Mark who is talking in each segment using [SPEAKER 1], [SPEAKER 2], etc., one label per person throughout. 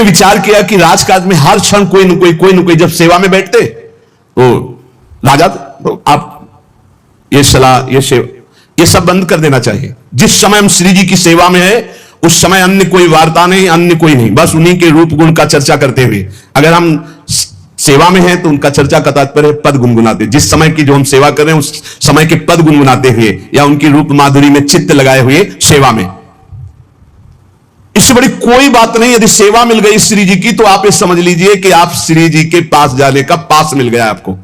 [SPEAKER 1] विचार किया कि राजकाज में हर क्षण कोई न कोई जब सेवा में बैठते तो राजा तो आप ये सलाह ये सब बंद कर देना चाहिए। जिस समय हम श्री जी की सेवा में है उस समय अन्य कोई वार्ता नहीं, अन्य कोई नहीं, बस उन्हीं के रूप गुण का चर्चा करते हुए। अगर हम सेवा में हैं तो उनका चर्चा का तात्पर्य पद गुनगुनाते, जिस समय की जो हम सेवा कर रहे हैं उस समय के पद गुनगुनाते हुए या उनकी रूप माधुरी में चित्त लगाए हुए सेवा में। इससे बड़ी कोई बात नहीं। यदि सेवा मिल गई श्री जी की तो आप ये समझ लीजिए कि आप श्री जी के पास जाने का पास मिल गया आपको।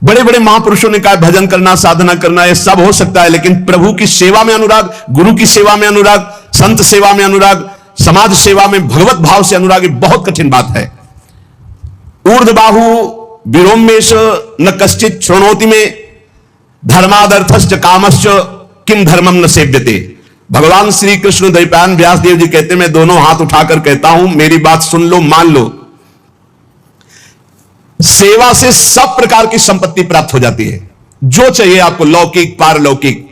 [SPEAKER 1] बड़े बड़े महापुरुषों ने कहा भजन करना, साधना करना, यह सब हो सकता है, लेकिन प्रभु की सेवा में अनुराग, गुरु की सेवा में अनुराग, संत सेवा में अनुराग, समाज सेवा में भगवत भाव से अनुराग, ये बहुत कठिन बात है। ऊर्ध्वबाहु विरोमेश न कश्चित शृणोति में धर्मादर्थश्च कामश्च किम धर्मम न सेव्यते। भगवान श्री कृष्ण द्वैपायन व्यास देव जी कहते, मैं दोनों हाथ उठाकर कहता हूं, मेरी बात सुन लो, मान लो। सेवा से सब प्रकार की संपत्ति प्राप्त हो जाती है, जो चाहिए आपको, लौकिक पारलौकिक।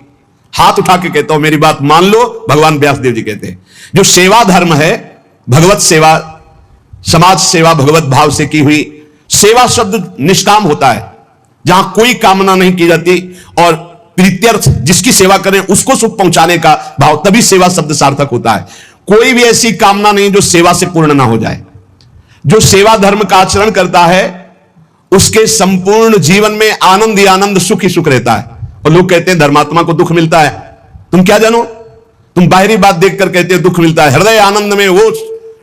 [SPEAKER 1] हाथ उठा के कहता हूं, मेरी बात मान लो। भगवान व्यास देव जी कहते हैं जो सेवा धर्म है, भगवत सेवा, समाज सेवा, भगवत भाव से की हुई सेवा शब्द निष्काम होता है, जहां कोई कामना नहीं की जाती और प्रीत्यर्थ जिसकी सेवा करें उसको सुख पहुंचाने का भाव, तभी सेवा शब्द सार्थक होता है। कोई भी ऐसी कामना नहीं जो सेवा से पूर्ण ना हो जाए। जो सेवा धर्म का आचरण करता है उसके संपूर्ण जीवन में आनंद ही आनंद, सुख ही सुख रहता है। और लोग कहते हैं धर्मात्मा को दुख मिलता है। तुम क्या जानो, तुम बाहरी बात देखकर कहते हो दुख मिलता है। हृदय आनंद में वो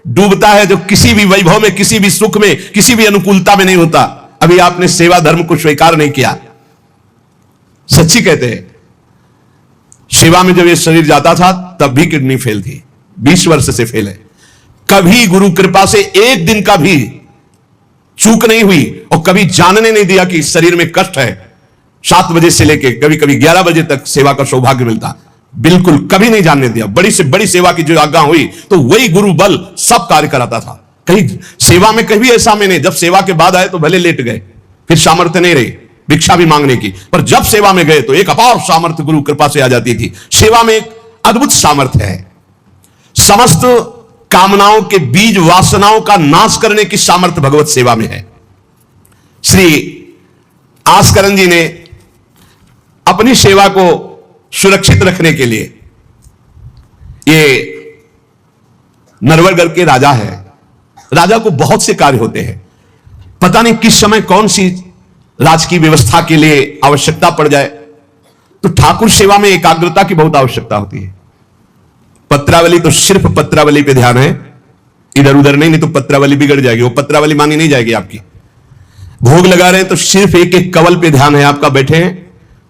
[SPEAKER 1] डूबता है जो किसी भी वैभव में, किसी भी सुख में, किसी भी अनुकूलता में नहीं होता। अभी आपने सेवा धर्म को स्वीकार नहीं किया। सच्ची कहते हैं, सेवा में जब ये शरीर जाता था तब भी किडनी फेल थी, 20 वर्ष से फेल है। कभी गुरु कृपा से एक दिन का भी चूक नहीं हुई और कभी जानने नहीं दिया कि शरीर में कष्ट है। 7 बजे से लेके कभी कभी 11 बजे तक सेवा का सौभाग्य मिलता, बिल्कुल कभी नहीं जानने दिया। बड़ी से बड़ी सेवा की जो आज्ञा हुई तो वही गुरु बल सब कार्य कराता था। कहीं सेवा में कभी ऐसा में नहीं, जब सेवा के बाद आए तो भले लेट गए, फिर सामर्थ्य नहीं रही भिक्षा भी मांगने की, पर जब सेवा में गए तो एक अपार सामर्थ्य गुरु कृपा से आ जाती थी। सेवा में एक अद्भुत सामर्थ्य है। समस्त कामनाओं के बीज, वासनाओं का नाश करने की सामर्थ्य भगवत सेवा में है। श्री आस्करन जी ने अपनी सेवा को सुरक्षित रखने के लिए, ये नरवरगढ़ के राजा है, राजा को बहुत से कार्य होते हैं, पता नहीं किस समय कौन सी राजकीय व्यवस्था के लिए आवश्यकता पड़ जाए, तो ठाकुर सेवा में एकाग्रता की बहुत आवश्यकता होती है। पत्रावली तो सिर्फ पत्रावली पे ध्यान है, इधर उधर नहीं तो पत्रावली बिगड़ जाएगी, वो पत्रावली मानी नहीं जाएगी आपकी। भोग लगा रहे हैं तो सिर्फ एक एक कवल पे ध्यान है आपका। बैठे हैं,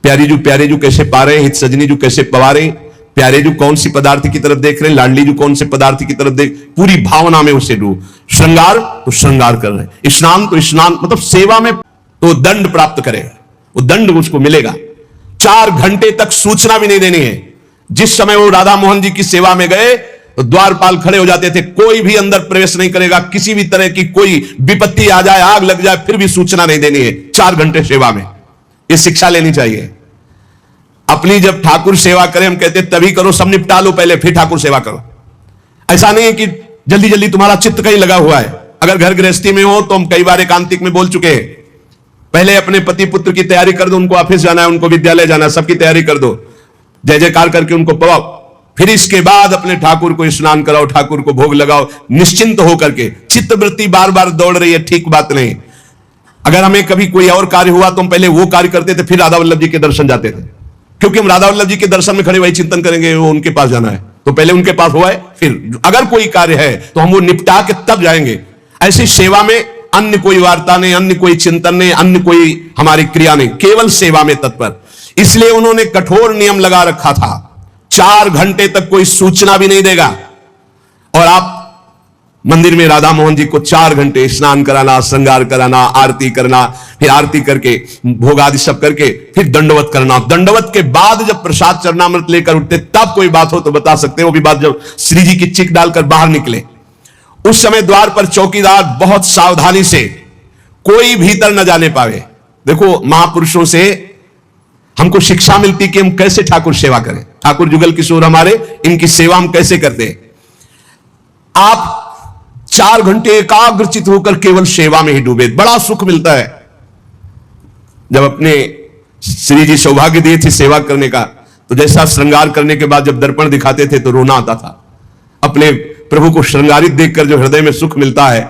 [SPEAKER 1] प्यारी जू कैसे पा रहे हैं, हित सजनी जू कैसे पवा रहे, प्यारे जू कौन सी पदार्थ की तरफ देख रहे हैं, लाडली जू कौन से पदार्थ की तरफ देख, पूरी भावना में उसे डूब। श्रृंगार तो श्रृंगार कर रहे हैं, स्नान तो स्नान, मतलब सेवा में तो दंड प्राप्त करेगा, वो दंड उसको मिलेगा। 4 घंटे तक सूचना भी नहीं देनी है। जिस समय वो राधा मोहन जी की सेवा में गए तो द्वारपाल खड़े हो जाते थे, कोई भी अंदर प्रवेश नहीं करेगा। किसी भी तरह की कोई विपत्ति आ जाए, आग लग जाए, फिर भी सूचना नहीं देनी है। 4 घंटे सेवा में ये शिक्षा लेनी चाहिए। अपनी जब ठाकुर सेवा करें, हम कहते तभी करो, सब निपटा लो पहले फिर ठाकुर सेवा करो। ऐसा नहीं है कि जल्दी जल्दी तुम्हारा चित्त कहीं लगा हुआ है। अगर घर गृहस्थी में हो तो हम कई बार एकांतिक में बोल चुके हैं, पहले अपने पति पुत्र की तैयारी कर दो, उनको ऑफिस जाना है, उनको विद्यालय जाना है, सबकी तैयारी कर दो, जय जयकार करके उनको पवाओ, फिर इसके बाद अपने ठाकुर को स्नान कराओ, ठाकुर को भोग लगाओ, निश्चिंत होकर के। चित्तवृत्ति बार बार दौड़ रही है, ठीक बात नहीं। अगर हमें कभी कोई और कार्य हुआ तो हम पहले वो कार्य करते थे, फिर राधा वल्लभ जी के दर्शन जाते थे, क्योंकि हम राधा वल्लभ जी के दर्शन में खड़े वही चिंतन करेंगे, वो उनके पास जाना है तो पहले उनके पास हुआ है, फिर अगर कोई कार्य है तो हम वो निपटा के तब जाएंगे। ऐसी सेवा में अन्य कोई वार्ता नहीं, अन्य कोई चिंतन नहीं, अन्य कोई हमारी क्रिया नहीं, केवल सेवा में तत्पर। इसलिए उन्होंने कठोर नियम लगा रखा था, 4 घंटे तक कोई सूचना भी नहीं देगा। और आप मंदिर में राधा मोहन जी को 4 घंटे स्नान कराना, श्रृंगार कराना, आरती करना, फिर आरती करके भोग आदि सब करके फिर दंडवत करना। दंडवत के बाद जब प्रसाद चरणामृत लेकर उठते तब कोई बात हो तो बता सकते हैं, वो भी बात जब श्री जी की चिक डालकर बाहर निकले। उस समय द्वार पर चौकीदार बहुत सावधानी से कोई भीतर न जाने पावे। देखो महापुरुषों से हमको शिक्षा मिलती कि हम कैसे ठाकुर सेवा करें। ठाकुर जुगल किशोर हमारे, इनकी सेवा हम कैसे करते हैं। आप 4 घंटे एकाग्रचित होकर केवल सेवा में ही डूबे। बड़ा सुख मिलता है। जब अपने श्री जी सौभाग्य दिए थे सेवा करने का, तो जैसा श्रृंगार करने के बाद जब दर्पण दिखाते थे तो रोना आता था। अपने प्रभु को श्रृंगारित देखकर जो हृदय में सुख मिलता है,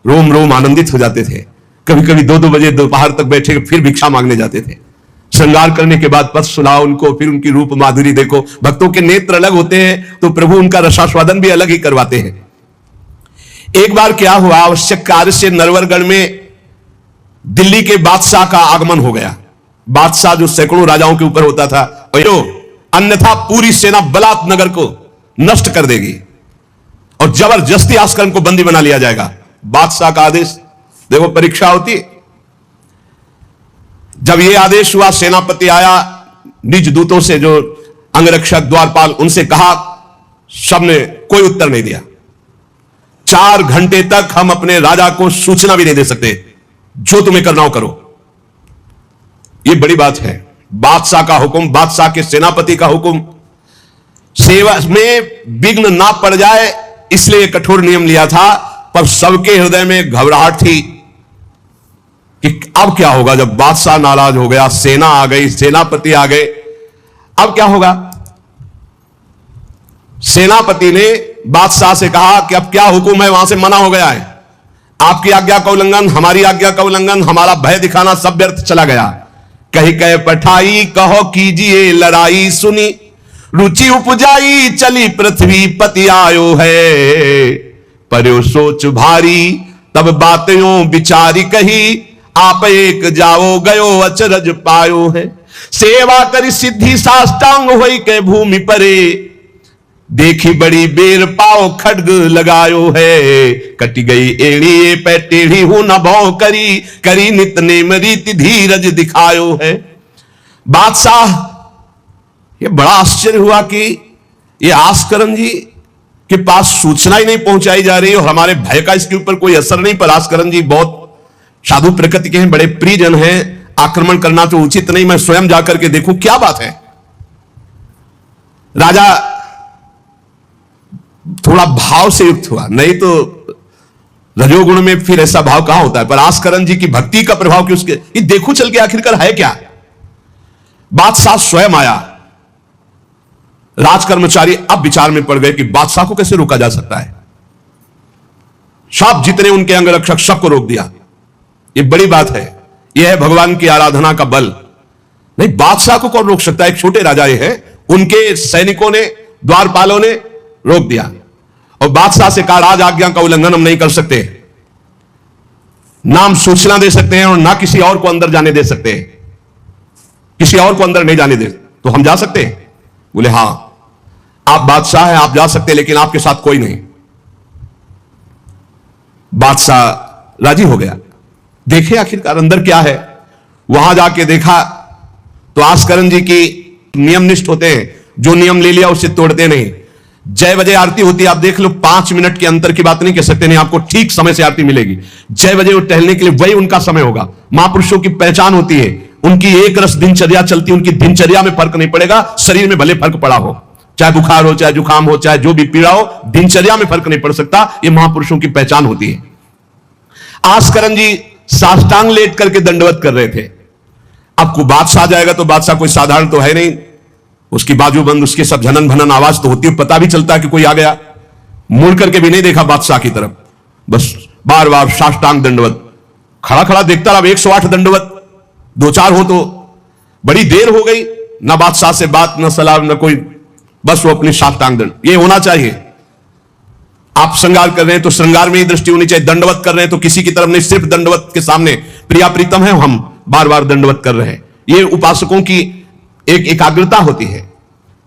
[SPEAKER 1] रोम रोम आनंदित हो जाते थे। कभी कभी 2-2 बजे दोपहर तक बैठे फिर भिक्षा मांगने जाते थे। श्रृंगार करने के बाद पद सुनाओ उनको, फिर उनकी रूप माधुरी देखो। भक्तों के नेत्र अलग होते हैं तो प्रभु उनका रसास्वादन भी अलग ही करवाते हैं। एक बार क्या हुआ, आवश्यक कार्य से नरवरगढ़ में दिल्ली के बादशाह का आगमन हो गया। बादशाह जो सैकड़ों राजाओं के ऊपर होता था, अन्यथा पूरी सेना बलात् नगर को नष्ट कर देगी और जबरदस्ती आस्करन को बंदी बना लिया जाएगा। बादशाह का आदेश, देखो परीक्षा होती है। जब यह आदेश हुआ, सेनापति आया, निज दूतों से जो अंगरक्षक द्वारपाल, उनसे कहा, सबने कोई उत्तर नहीं दिया। 4 घंटे तक हम अपने राजा को सूचना भी नहीं दे सकते। जो तुम्हें करना हो करो। यह बड़ी बात है। बादशाह का हुक्म, बादशाह के सेनापति का हुक्म, सेवा में विघ्न ना पड़ जाए इसलिए कठोर नियम लिया था। पर सबके हृदय में घबराहट थी कि अब क्या होगा। जब बादशाह नाराज हो गया, सेना आ गई, सेनापति आ गए, अब क्या होगा। सेनापति ने बादशाह से कहा कि अब क्या हुक्म है। वहां से मना हो गया है। आपकी आज्ञा का उल्लंघन, हमारी आज्ञा का उल्लंघन, हमारा भय दिखाना सब व्यर्थ चला गया। कही कह पठाई, कहो कीजिए लड़ाई, सुनी रुचि उपजाई, चली पृथ्वी पति आयो है। पर्यो सोच भारी, तब बातों विचारी कही, आप एक जाओ गयो अचरज पायो है। सेवा करी सिद्धि साष्टांग होई के भूमि परे, देखी बड़ी बेर पाओ खड्ग लगायो है। कटी गई एड़ी पे टेढ़ी हूं न भौ करी, करी नित नेम रीति धीरज दिखायो है। बादशाह ये बड़ा आश्चर्य हुआ कि ये आस्करन जी के पास सूचना ही नहीं पहुंचाई जा रही और हमारे भय का इसके ऊपर कोई असर नहीं। पर आस्करन जी बहुत साधु प्रकृति के हैं, बड़े प्रियजन हैं, आक्रमण करना तो उचित नहीं, मैं स्वयं जाकर के देखूं क्या बात है। राजा थोड़ा भाव से युक्त हुआ, नहीं तो रजोगुण में फिर ऐसा भाव कहां होता है। पर आस्करन जी की भक्ति का प्रभाव कि उसके ये देखो चल के आखिरकार है क्या। बादशाह स्वयं आया। राजकर्मचारी अब विचार में पड़ गए कि बादशाह को कैसे रोका जा सकता है। सब जितने उनके अंगरक्षक सबको रोक दिया। यह बड़ी बात है। यह है भगवान की आराधना का बल। नहीं, बादशाह को कौन रोक सकता है। एक छोटे राजा ये हैं, उनके सैनिकों ने, द्वारपालों ने रोक दिया और बादशाह से कहा राज आज्ञा का उल्लंघन हम नहीं कर सकते, नाम सूचना दे सकते हैं और ना किसी और को अंदर जाने दे सकते हैं। किसी और को अंदर नहीं जाने दे तो हम जा सकते हैं। बोले हां, आप बादशाह हैं, आप जा सकते हैं, लेकिन आपके साथ कोई नहीं। बादशाह राजी हो गया। देखे आखिरकार अंदर क्या है। वहां जाके देखा तो आस्करन जी की नियमनिष्ठ होते हैं, जो नियम ले लिया उसे तोड़ते नहीं। 6 बजे आरती होती है, आप देख लो, 5 मिनट के अंतर की बात नहीं कह सकते, नहीं आपको ठीक समय से आरती मिलेगी। 6 बजे वो टहलने के लिए वही उनका समय होगा। महापुरुषों की पहचान होती है, उनकी एक रस दिनचर्या चलती, उनकी दिनचर्या में फर्क नहीं पड़ेगा, शरीर में भले फर्क पड़ा हो, चाहे बुखार हो, चाहे जुकाम हो, चाहे जो भी पीड़ा हो, दिनचर्या में फर्क नहीं पड़ सकता। यह महापुरुषों की पहचान होती है। आस्करन जी साष्टांग लेट करके दंडवत कर रहे थे। अब को बादशाह जाएगा तो बादशाह कोई साधारण तो है नहीं, उसकी बाजू बंद, उसके सब झनन भनन आवाज तो होती है, पता भी चलता है कि कोई आ गया। मुड़ करके भी नहीं देखा बादशाह की तरफ, बस बार बार साष्टांग दंडवत, खड़ा खड़ा देखता रहा। 108 दंडवत, 2-4 हो तो बड़ी देर हो गई, ना बादशाह से बात, ना सलाम, ना कोई, बस वो अपनी साष्टांग दंड। ये होना चाहिए। आप श्रृंगार कर रहे हैं तो श्रृंगार में ही दृष्टि होनी चाहिए। दंडवत कर रहे हैं तो किसी की तरफ नहीं, सिर्फ दंडवत के सामने प्रिया प्रीतम है, हम बार बार दंडवत कर रहे हैं। ये उपासकों की एक एकाग्रता होती है।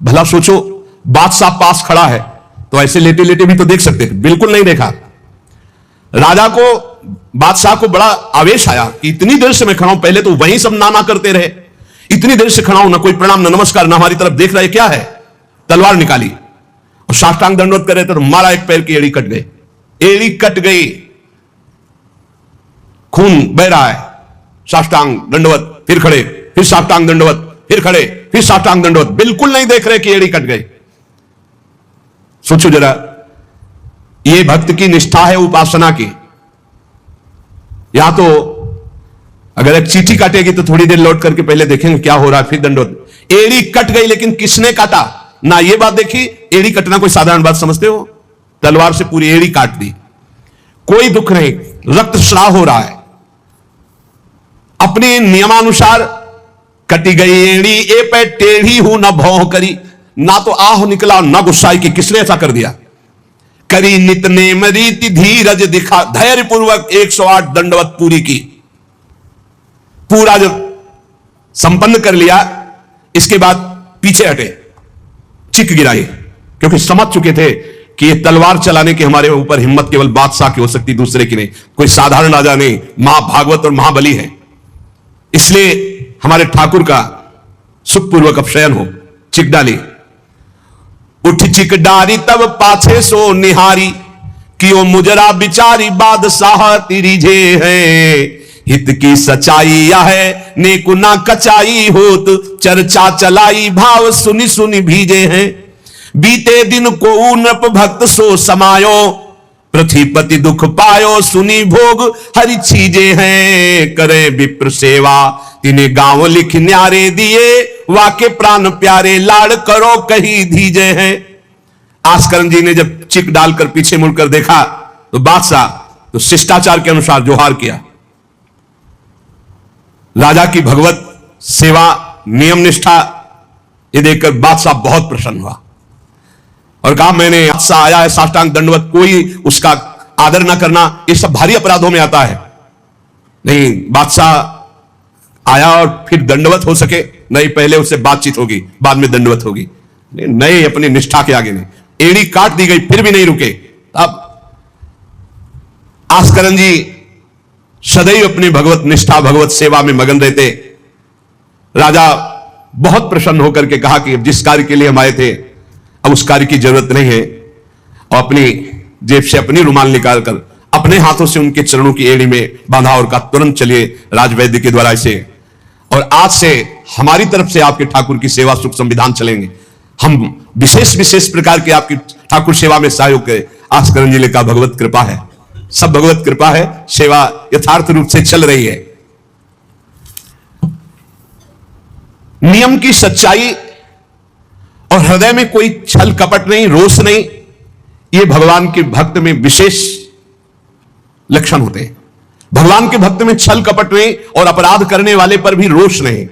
[SPEAKER 1] भला सोचो, बादशाह पास खड़ा है तो ऐसे लेटे लेटे भी तो देख सकते थे, बिल्कुल नहीं देखा। राजा को, बादशाह को बड़ा आवेश आया कि इतनी देर से मैं खड़ा हूं, पहले तो वहीं सब नाना करते रहे, इतनी देर से खड़ा हूं, ना कोई प्रणाम, ना नमस्कार, ना हमारी तरफ देख रहा है, क्या है। तलवार निकाली और साष्टांग दंडवत कर रहे थे तो मारा, एक पैर की एड़ी कट गई। एड़ी कट गई, खून बह रहा है। साष्टांग दंडवत, फिर खड़े, फिर साष्टांग दंडवत, फिर खड़े, फिर साष्टांग दंडवत, बिल्कुल नहीं देख रहे कि एड़ी कट गई। सोचो जरा, ये भक्त की निष्ठा है उपासना की। यहां तो अगर एक चींटी काटेगी तो थोड़ी देर लौट करके पहले देखेंगे क्या हो रहा है, फिर दंडवत। एड़ी कट गई लेकिन किसने काटा ना, ये बात देखी। एड़ी कटना कोई साधारण बात समझते हो? तलवार से पूरी एड़ी काट दी, कोई दुख नहीं, रक्तस्राव हो रहा है। अपने नियमानुसार कटी गई एड़ी, ए पे टेढ़ी हूं न भौं करी, ना तो आह निकला ना गुस्साई कि किसने ऐसा कर दिया। करी नित नेम रीति धीरज दिखा, धैर्य पूर्वक 108 दंडवत पूरी की। पूरा जब संपन्न कर लिया, इसके बाद पीछे हटे, चिक गिराई, क्योंकि समझ चुके थे कि ये तलवार चलाने की हमारे ऊपर हिम्मत केवल बादशाह की हो सकती, दूसरे की नहीं। कोई साधारण राजा नहीं, महाभागवत और महाबली है। इसलिए हमारे ठाकुर का सुखपूर्वक अपशयन हो। चिक डाली, उठ चिक डारी तब पाछे सो निहारी, कियो मुजरा बिचारी बादशाह तिरिझे है। हित की सच्चाई यह है नेकु ना कचाई होत, चर्चा चलाई भाव सुनी सुनी भीजे हैं। बीते दिन को नृप भक्त सो समायो, पृथ्वीपति दुख पायो सुनी भोग हरि चीजे हैं। करे विप्र सेवा तिन्हें गांव लिख न्यारे दिए, वाके प्राण प्यारे लाड़ करो कहीं धीजे हैं। आस्करण जी ने जब चिक डालकर पीछे मुड़कर देखा तो बादशाह तो शिष्टाचार के अनुसार जोहार किया। राजा की भगवत सेवा नियम निष्ठा ये देखकर बादशाह बहुत प्रसन्न हुआ और कहा मैंने बादशाह आया है साष्टांग दंडवत, कोई उसका आदर ना करना ये सब भारी अपराधों में आता है। नहीं, बादशाह आया और फिर दंडवत हो सके नहीं, पहले उससे बातचीत होगी बाद में दंडवत होगी। नहीं, अपनी निष्ठा के आगे नहीं। एड़ी काट दी गई फिर भी नहीं रुके। अब आस्करण जी सदैव अपनी भगवत निष्ठा भगवत सेवा में मगन रहते। राजा बहुत प्रसन्न होकर के कहा कि जिस कार्य के लिए हम आए थे अब उस कार्य की जरूरत नहीं है, और अपनी जेब से अपनी रुमाल निकालकर अपने हाथों से उनके चरणों की एड़ी में बांधा और कहा तुरंत चलिए राजवैद्य के द्वारा इसे, और आज से हमारी तरफ से आपके ठाकुर की सेवा सुख संविधान चलेंगे। हम विशेष विशेष प्रकार की आपकी ठाकुर सेवा में सहयोग करें। आस्करण जिले का भगवत कृपा है, सब भगवत कृपा है, सेवा यथार्थ रूप से चल रही है। नियम की सच्चाई और हृदय में कोई छल कपट नहीं, रोष नहीं, ये भगवान के भक्त में विशेष लक्षण होते हैं। भगवान के भक्त में छल कपट नहीं और अपराध करने वाले पर भी रोष नहीं।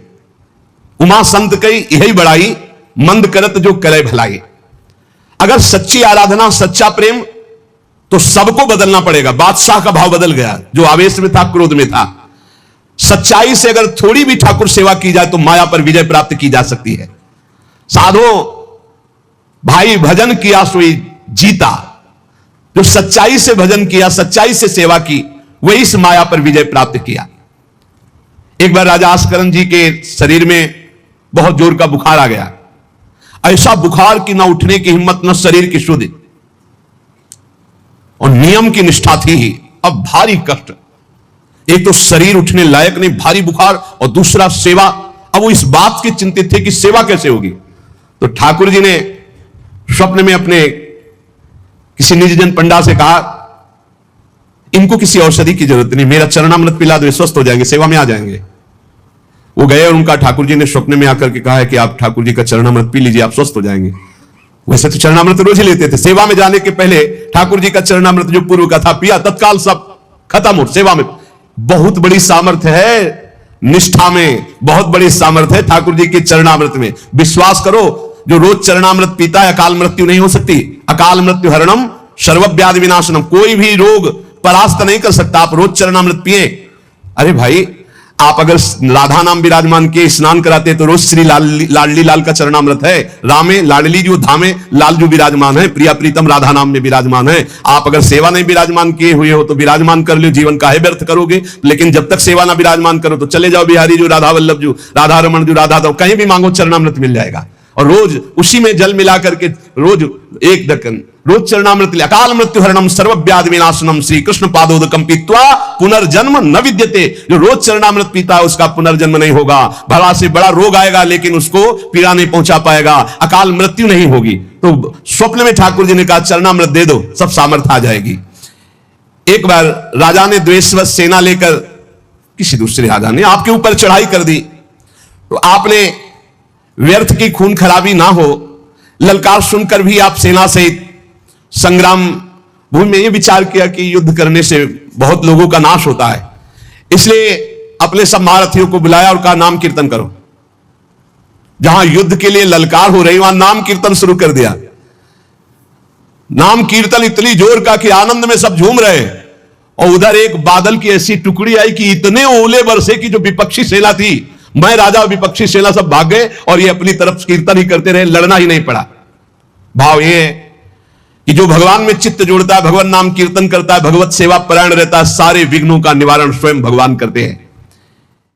[SPEAKER 1] उमा संत कई यही बड़ाई, मंद करत जो करे भलाई। अगर सच्ची आराधना सच्चा प्रेम तो सबको बदलना पड़ेगा। बादशाह का भाव बदल गया, जो आवेश में था क्रोध में था। सच्चाई से अगर थोड़ी भी ठाकुर सेवा की जाए तो माया पर विजय प्राप्त की जा सकती है। साधो भाई भजन किया सोई जीता, जो सच्चाई से भजन किया सच्चाई से सेवा की वही इस माया पर विजय प्राप्त किया। एक बार राजा आस्करण जी के शरीर में बहुत जोर का बुखार आ गया, ऐसा बुखार कि ना उठने की हिम्मत न शरीर की शुद्धि, और नियम की निष्ठा थी ही। अब भारी कष्ट, एक तो शरीर उठने लायक नहीं, भारी बुखार, और दूसरा सेवा। अब वो इस बात की चिंतित थे कि सेवा कैसे होगी। तो ठाकुर जी ने स्वप्न में अपने किसी निजजन पंडा से कहा इनको किसी औषधि की जरूरत नहीं, मेरा चरणामृत पिला दो, स्वस्थ हो जाएंगे, सेवा में आ जाएंगे। वो गए और उनका ठाकुर जी ने स्वप्न में आकर के कहा है कि आप ठाकुर जी का चरणामृत पी लीजिए, आप स्वस्थ हो जाएंगे। वैसे तो चरणामृत रोज ही लेते थे, सेवा में जाने के पहले ठाकुर जी का चरणामृत जो पूर्व का था पिया, तत्काल सब खत्म हो सेवा में। बहुत बड़ी सामर्थ्य है निष्ठा में, बहुत बड़ी सामर्थ्य है ठाकुर जी के चरणामृत में। विश्वास करो, जो रोज चरणामृत पीता है अकाल मृत्यु नहीं हो सकती। अकाल मृत्यु हरणम सर्वव्याधि विनाशनम, कोई भी रोग परास्त नहीं कर सकता। आप रोज चरणामृत पिए। अरे भाई, आप अगर राधा नाम विराजमान के स्नान कराते तो रोज श्री लाडली लाल का चरणामृत है। रामे लाडली जो धामे लाल जो विराजमान है, प्रिया प्रीतम राधा नाम में विराजमान है। आप अगर सेवा नहीं विराजमान किए हुए हो तो विराजमान कर लो, जीवन काहे व्यर्थ करोगे। लेकिन जब तक सेवा ना विराजमान करो तो चले जाओ बिहारी जो राधा वल्लभ जो राधा रमन जो राधा दो, कहीं भी मांगो चरणामृत मिल जाएगा। और रोज उसी में जल मिला करके रोज एक ढक्कन, रोज चरणामृत ले। अकाल मृत्यु हरणम सर्वव्याधि विनाशनम श्री कृष्ण पादोदकम पीत्वा पुनर्जन्म न विद्यते। जो रोज चरणामृत पीता है उसका पुनर्जन्म नहीं होगा। बड़ा से बड़ा रोग आएगा लेकिन उसको पीड़ा नहीं पहुंचा पाएगा, अकाल मृत्यु नहीं होगी। तो स्वप्न में ठाकुर जी ने कहा चरणामृत दे दो, सब सामर्थ्य आ जाएगी। एक बार राजा ने द्वेषवश सेना लेकर, किसी दूसरे राजा ने आपके ऊपर चढ़ाई कर दी, तो आपने व्यर्थ की खून खराबी ना हो, ललकार सुनकर भी आप सेना सहित संग्राम भूमि में यह विचार किया कि युद्ध करने से बहुत लोगों का नाश होता है, इसलिए अपने सब महारथियों को बुलाया और कहा नाम कीर्तन करो। जहां युद्ध के लिए ललकार हो रही वहां नाम कीर्तन शुरू कर दिया। नाम कीर्तन इतनी जोर का कि आनंद में सब झूम रहे, और उधर एक बादल की ऐसी टुकड़ी आई कि इतने ओले बरसे कि जो विपक्षी सेना थी, मैं राजा और विपक्षी सेना सब भाग गए और ये अपनी तरफ कीर्तन ही करते रहे, लड़ना ही नहीं पड़ा। भाव ये है कि जो भगवान में चित्त जोड़ता है, भगवान नाम कीर्तन करता है, भगवत सेवा परायण रहता है, सारे विघ्नों का निवारण स्वयं भगवान करते हैं।